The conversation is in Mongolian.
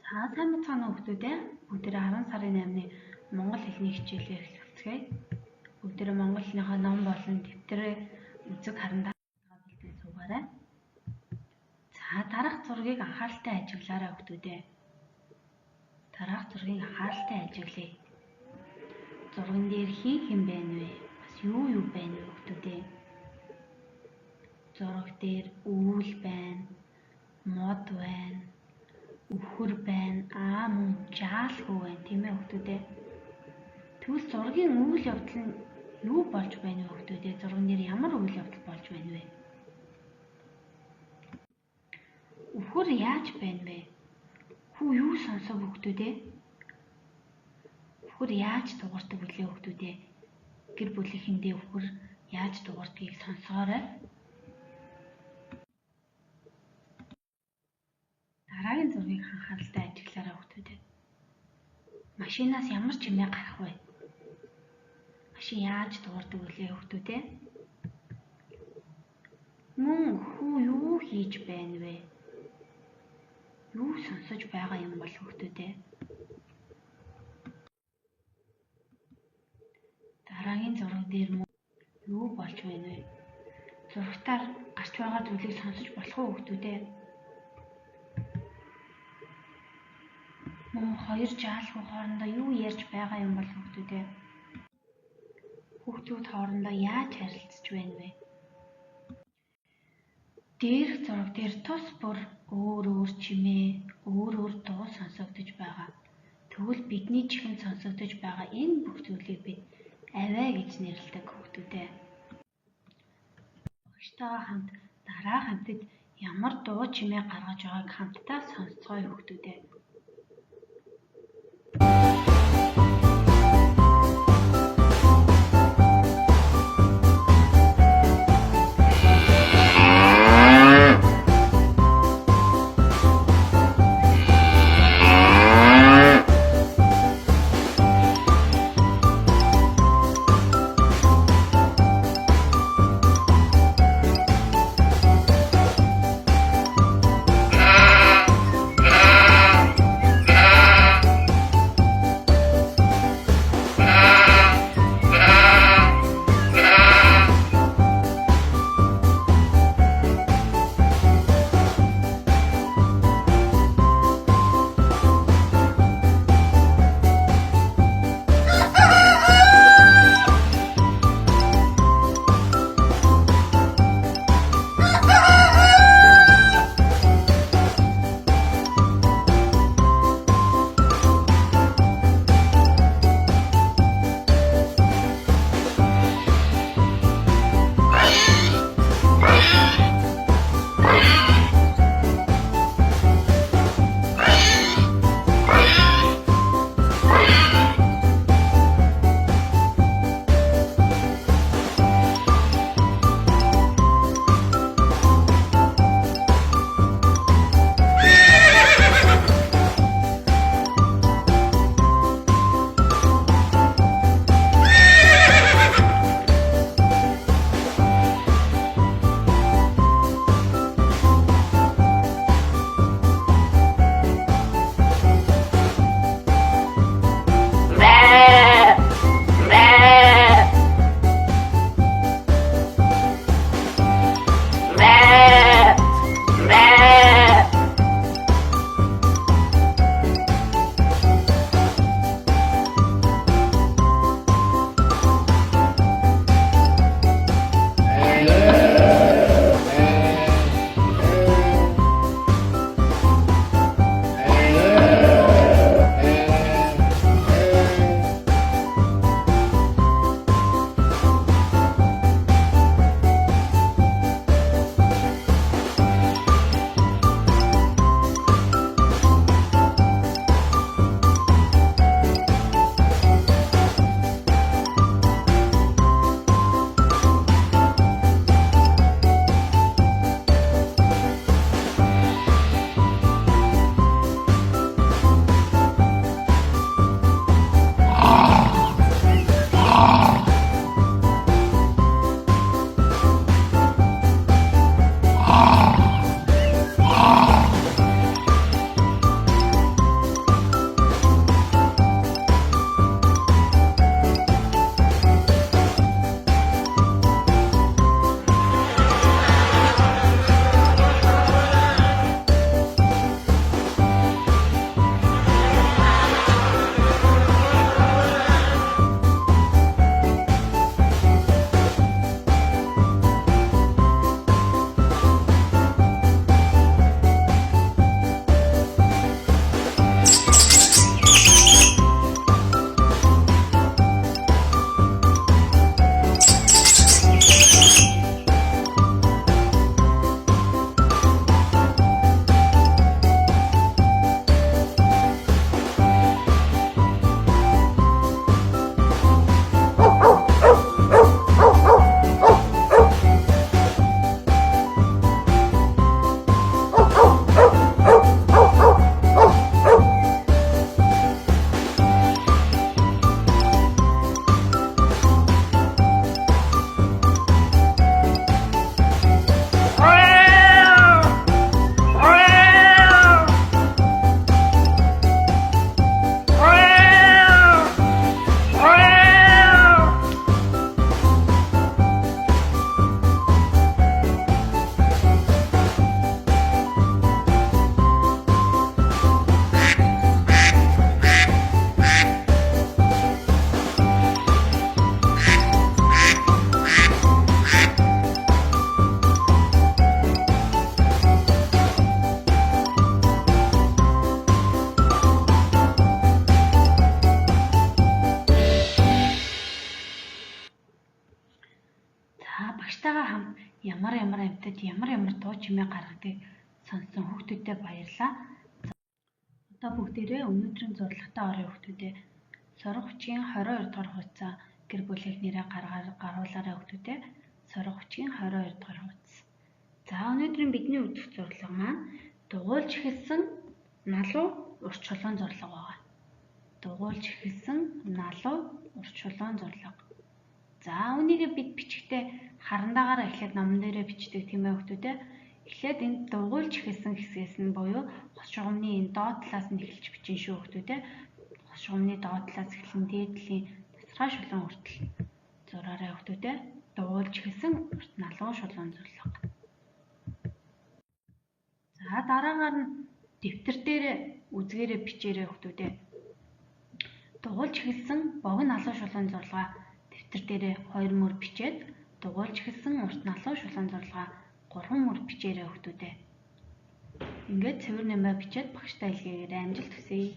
Та сайн бацгаана уу хүүхдүүдээ? Бүгдээрээ 10 сарын 8-ны Монгол хэлний хичээлээ эхлүүлцгээе. Бүгдээрээ монгол хэлнийхээ ном болон дэвтрээ үзэг харандаа бэлдээ суугаарай. За дараах зургийг анхааралтай ажиглаарай хүүхдүүдээ. Дараах зургийг анхааралтай ажиглая. Зурган дээр хэн байна вэ? Бас юу байна вэ хүүхдүүдээ? Зураг дээр үүл байна, мод байна, өвхөр байна, мөн жаалхүү байна, тийм ээ хүүхдүүдээ. Тэгвэл зургийн үйл явдал нь юу болж байна вэ хүүхдүүдээ? Зурган дээр ямар үйл явдал болж байна вэ? Өвхөр яаж байна вэ? Хүү юу сонсов хүүхдүүдээ? Өвхөр яаж дуурдаг вүлээ хүүхдүүдээ? Гэр бүлийнхэндээ өвхөр яаж дуурдгийг сонсоорой. Дараагийн зургийг анхааралтай ажиглаарай хүүхдүүдээ. Машинаас ямар чимээ гарах вэ? Машин яаж дуурдаг вүлээ хүүхдүүдээ? Мөн хүү юу хийж байна вэ? Юу сонсож байгаа юм бол хүүхдүүдээ? Дараагийн зураг дээр мөн юу болж байна вэ? Зурагтаар гарч байгаа зүйлийг сонсож болох уу хүүхдүүдээ? Мөн хоёр жаалхуу хоорондоо юу ярьж байгаа юм бол хүүхдүүдээ? Хүүхдүүд хоорондоо яаж харилцаж байна вэ? Дээрх зураг дээр тус бүр өөр чимээ, өөр дуу сонсогдож байгаа. Тэгвэл бидний чихэнд сонсогдож байгаа энэ бүх зүйлийг бид авиа гэж нэрлэдэг хүүхдүүдээ. Багштайгаа хамт дараах хамтад ямар дуу чимээ гаргаж байгааг хамтдаа сонсцгоё хүүхдүүдээ. ямар амьтад ямар дуу чимээ гаргадгийг сонссон хүүхдүүдэд баярлалаа. Одоо бүгдээрээ өнөөдрийн зурлагтаа орё хүүхдүүдээ. Сорго хүчгийн 22 дугаар хуудас гэр бүлийнх нэрээ гаргуулаарай хүүхдүүдээ. Сорго хүчгийн 22 дугаар хуудас. За өнөөдрийн бидний үзэх зурлага маань дугуйлж эхэлсэн налуу урт чулуун зурлага байгаа. Дугуйлж эхэлсэн налуу урт чулуун зурлага. За үнийг бид бичгтээ харандаагаар эхлээд номон дээрээ бичдэг тийм ээ хүүхдүүдээ. Эхлээд энэ дугуйлж эхэлсэн хэсгээс нь буюу хос шугамны энэ доод талаас нь эхэлж бичин шүү хүүхдүүдээ. Хос шугамны доод талаас эхлэн дээд талын тасгай шулуун хүртэл зураарай хүүхдүүдээ. Дугуйлж эхэлсэн урт налуу шулуун зурлага. За дараагаар нь дэвтэр дээр үзгээрээ бичээрэй хүүхдүүдээ. Дугуйлж эхэлсэн богино налуу шулуун зурлага дэвтэр дээрээ 2 мөр бичээд дугуйлж эхэлсэн урт налуу шулуун зурлага 3 мөр бичээрэй хүүхдүүдээ. Ингээд цэвэр нэмээ бичээд багштай илгээгээр амжилт хүсье.